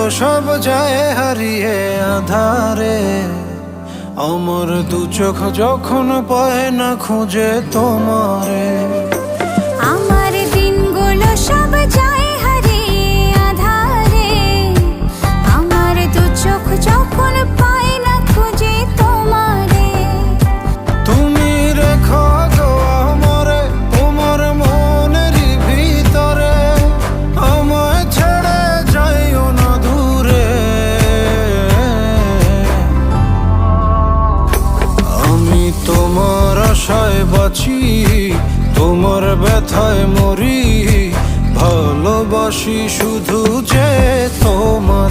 সব যায় হারিয়ে আধারে। আমার দু চোখ যখন পায় না খুঁজে তোমারে। আমার দিনগুলো সব যায় হারিয়ে আঁধারে। আমার দু চোখ যখন পায় না খুঁজে তোমারে। তুমি রেখো গো আমারে তোমার মনেরই ভিতরে, আমায় ছেড়ে যাইও না দূরে। আমি তোমার আশায় বাঁচি, তোমার ব্যথায় মরি, ভালোবাসি শুধু যে তোমার।